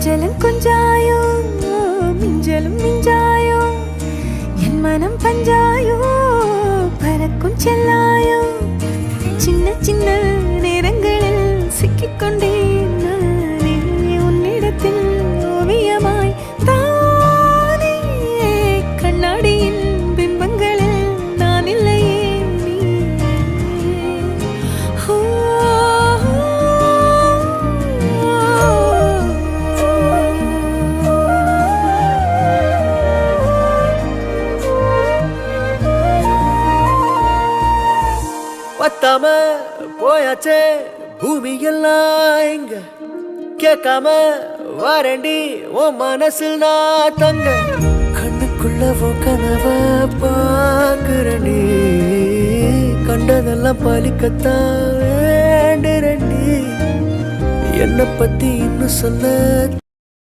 கொஞ்சலும் கொஞ்சாயோ மிஞ்சலும் மிஞ்சாயோ என் மனம் பஞ்சாயோ பறக்கும் செல்லாயோ சின்ன சின்ன நேரங்களில் சிக்கிக்கொண்டேன் நானே உன்னிடத்தில் ஓவியமாய் தானே கண்ணாடியின் பிம்பங்களில் நான் இல்லையே நீ பத்தாம போயாச்சே பூமி எல்லாம் இங்க கேட்காம வாரண்டி உன் மனசில் நான் தங்க கண்ணுக்குள்ள கனவ பாக்குறண்டி கண்டதெல்லாம் பலிக்கத்தான் வேண்டுறண்டி என்னை பத்தி இன்னும் சொல்ல